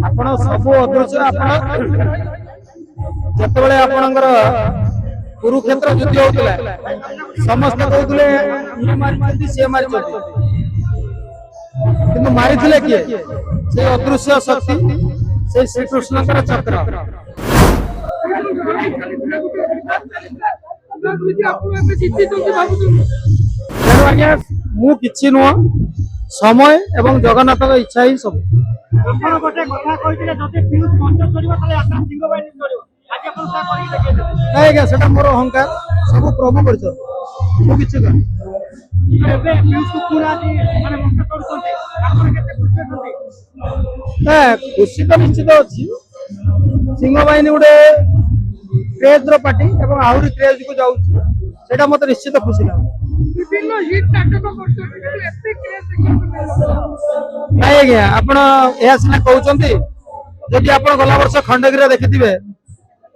ଆପଣ ସବୁ ଅଦୃଶ୍ୟ ଆପଣ ଯେତେବେଳେ ଆପଣଙ୍କର କୁରୁକ୍ଷେତ୍ର ଯୁଦ୍ଧ ହେଉଥିଲା ସମସ୍ତେ କହୁଥିଲେ ଇଏ ମାରିଛନ୍ତି ସିଏ ମାରିଛନ୍ତି କିନ୍ତୁ ମାରିଥିଲେ କିଏ ସେ ଅଦୃଶ୍ୟ ଶକ୍ତି ସେ ଶ୍ରୀକୃଷ୍ଣଙ୍କର ଚକ୍ର ତେଣୁ ଆଜ୍ଞା ମୁଁ କିଛି ନୁହଁ समय एवं जगन्नाथ इच्छा ही सब मोर अहंकार सब प्रभु कर खुशी तो निश्चित अच्छी सिंह बाहिनी गोटे क्रेज पार्टी आहरी क्रेज को जाऊँ मत निश्चित खुशी लगे नहीं आज्ञा आपण सिना कहते जदि आप गला वर्ष खंडगिरी देखिथे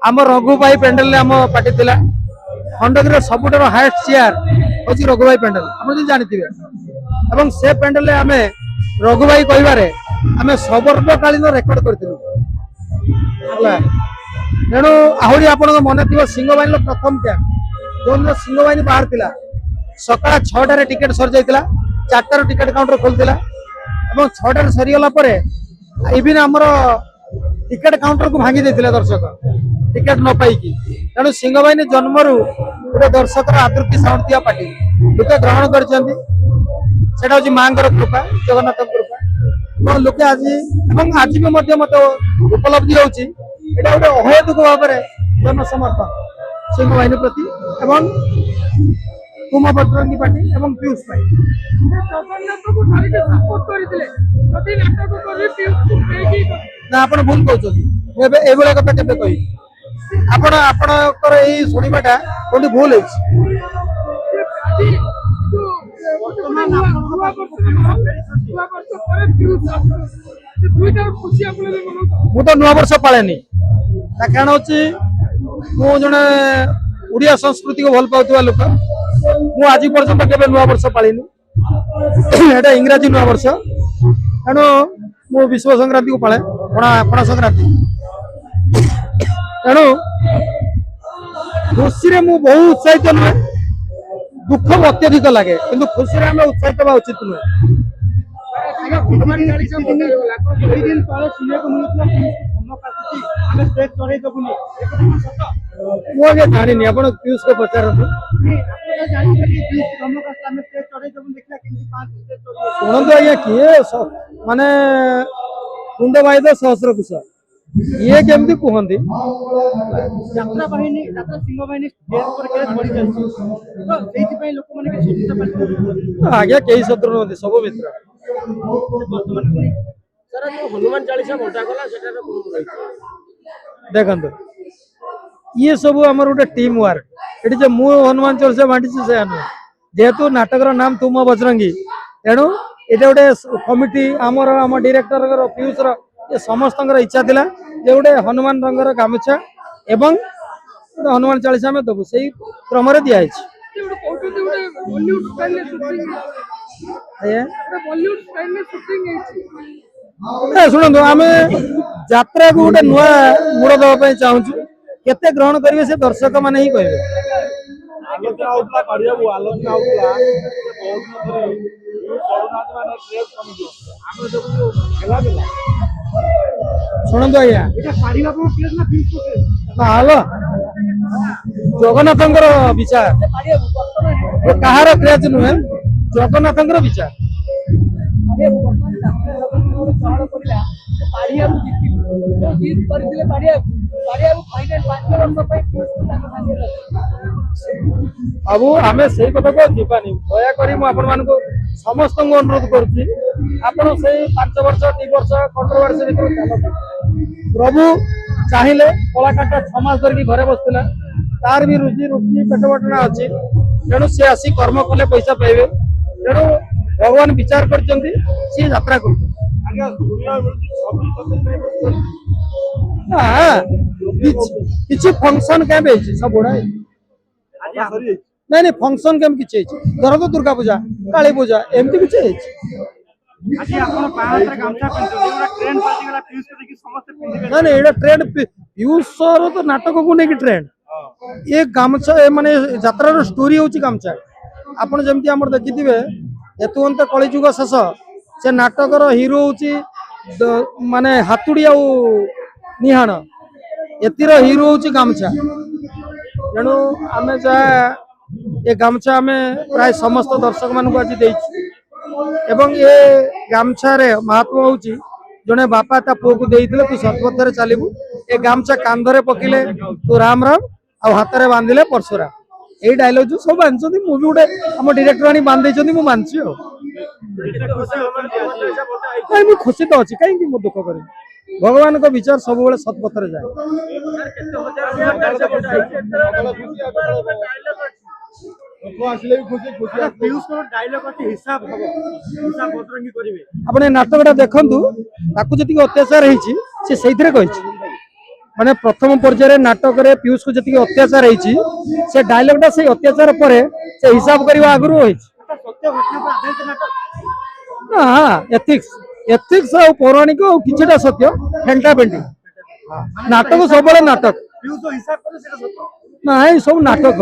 आम रघु भाई पेंडेल आम पार्टी थी खंडगिरी सबुठ हाएस्ट चेयर हूँ रघु भाई पेंडेल आप जानते से पेंडेल आम रघु भाई कह सर्वकालीन रेकर्ड करूँ तेणु आहरी आप मन थी सिंह बाहिनी प्रथम क्या जो सिंह बाहिनी बाहर था सका 6टार टिकेट सरी जाता 4टार टिकेट काउंटर खोलता 6टार सरीगला इवन आमर टिकेट काउंटर को भांगी देते दर्शक टिकेट न पाई तेणु सिंह बाहिनी जन्म गोटे दर्शक आदृति साउंड पार्टी लोके ग्रहण कर माँ कृपा जगन्नाथ कृपा लोके आज आज भी मत उपलब्धि होती गोटे अहेतुक भाव में जनसमर्थन सिंह बाहिनी प्रति कुमा बजरंगी पार्टी एवं पीयूष भाई ना आप भूल कहते कथा के कही आपणकर शुणवाटा कौटी भूल हो तो नुआ वर्ष पाने कारण हूँ मु जड़े ओडिया संस्कृति को भल पाउथुवा लोक मु आज पर्यंत केबे नुआ वर्ष पालिनी एटा इंग्राजी नुआ वर्ष तेणु मु विश्व संक्रांति को पाले पणा संक्रांति तेणु खुशी रे मु बहुत उत्साहित नुहे दुख अत्यधिक लगे किंतु खुशी रे हमें उत्साहित हवा उचित नुहे मुझे जानी आप पीयूष को पचार शुणु आज्ञा किए माने कुंड भाई तो सहस्र कुश ये केमती कहती यात्रा बाहिनी सिंह बाहिनी आज्ञा कई शत्रु नुहति सब मित्र हनुमान चालीसा बंटा गला देखो ये सब आमर गोटे टीम वर्क ये जो मु हनुमान चालीसा बांटी से नुह जेहेतु नाटकर नाम तुम बजरंगी तेणु ये गोटे कमिटी आमर आम डायरेक्टर पीयूष ये समस्त इच्छा थिला जे गोटे हनुमान रंगर गामुछा एवं हनुमान चालीसा में दबु से क्रम दिखाई शुणु आम यात्रा को गोटे नुआ मूड़ दवाई चाहूँ केते ग्रहण करेंगे से दर्शक मैंने ही कहे शुणु आज्ञा हेलो जगन्नाथ विचार कहार क्रेज नुहे जगन्नाथ विचार अब आम से कथा को जीवानी दयाकोरी मुझे समस्त अनुरोध करुच्ची आप 5 वर्ष 2 वर्ष कंट्रोवर्सी प्रभु चाहिए कलाकार 6 मास धरिकी घरे बसला तार भी रुचि रुचि पेट बटना अच्छी तेणु सी आसी कर्म कले पैसा पाइबे तेणु भगवान विचार कर यात्रा कर फंक्शन कैंप सब बड़ा नहीं फंक्शन कैंप किसी धर तो दुर्गा पूजा काली पूजा एमती किसी ଆଜି ଆପଣ ବାହାଘରରେ ଗାମୁଛା ପିନ୍ଧୁଛନ୍ତି ଗୋଟେ ଟ୍ରେଣ୍ଡ ପାଲଟିଗଲା ପିୟୁଷ କୁ ଦେଖି ସମସ୍ତେ ପିନ୍ଧିବେ ନା ଏଇଟା ଟ୍ରେଣ୍ଡ ପିୟୁଷର ତ ନାଟକକୁ ନେଇକି ଟ୍ରେଣ୍ଡ ଏ ଗାମୁଛା ମାନେ ଯାତ୍ରାର ଷ୍ଟୋରି ହଉଛି ଗାମୁଛା ଆପଣ ଯେମିତି ଆମର ଦେଖିଥିବେ ଏତୁଅନ୍ତ କଳିଯୁଗ ଶେଷ ସେ ନାଟକର ହିରୋ ହଉଛି ମାନେ ହାତୁଡ଼ି ଆଉ ନିହାଣ ଏଥିର ହିରୋ ହଉଛି ଗାମୁଛା ତେଣୁ ଆମେ ଯାହା ଏ ଗାମୁଛା ଆମେ ପ୍ରାୟ ସମସ୍ତ ଦର୍ଶକ ମାନଙ୍କୁ ଆଜି ଦେଇଛୁ ଏବଂ ଏ ଗାମୁଛାରେ ମହାତ୍ମା ହଉଛି ଜଣେ ବାପା ତା ପୁଅକୁ ଦେଇଥିଲେ ତୁ ସତ୍ପଥରେ ଚାଲିବୁ ଏ ଗାମୁଛା କାନ୍ଧରେ ପକେଇଲେ ତୁ ରାମ ରାମ ଆଉ ହାତରେ ବାନ୍ଧିଲେ ପରଶୁରାମ ଏଇ ଡାଇଲଗ ଯୋଉ ସବୁ ଆଣିଛନ୍ତି ମୁଁ ବି ଗୋଟେ ଆମ ଡିରେକ୍ଟର ଆଣି ବାନ୍ଧି ଦେଇଛନ୍ତି ମୁଁ ମାନଛି ଆଉ ନାଇଁ ମୁଁ ଖୁସି ତ ଅଛି କାହିଁକି ମୁଁ ଦୁଃଖ କରିବି ଭଗବାନଙ୍କ ବିଚାର ସବୁବେଳେ ସତ୍ପଥରେ ଯାଏ ଆପଣ ଏ ନାଟକଟା ଦେଖନ୍ତୁ ତାକୁ ଯେତିକି ଅତ୍ୟାଚାର ହେଇଛି ସେ ସେଇଥିରେ କହିଛି ମାନେ ପ୍ରଥମ ପର୍ଯ୍ୟାୟରେ ନାଟକରେ ପିୟୁଷକୁ ଯେତିକି ଅତ୍ୟାଚାର ହେଇଛି ସେ ଡାଇଲଗଟା ସେଇ ଅତ୍ୟାଚାର ପରେ ସେ ହିସାବ କରିବା ଆଗରୁ ହେଇଛି ନା ଏଥିକ୍ସ ଆଉ ପୌରାଣିକ ଆଉ କିଛିଟା ସତ୍ୟ ଫେଣ୍ଟା ଫେଣ୍ଟି ନାଟକ ସବୁବେଳେ ନାଟକ ନାଇଁ ସବୁ ନାଟକ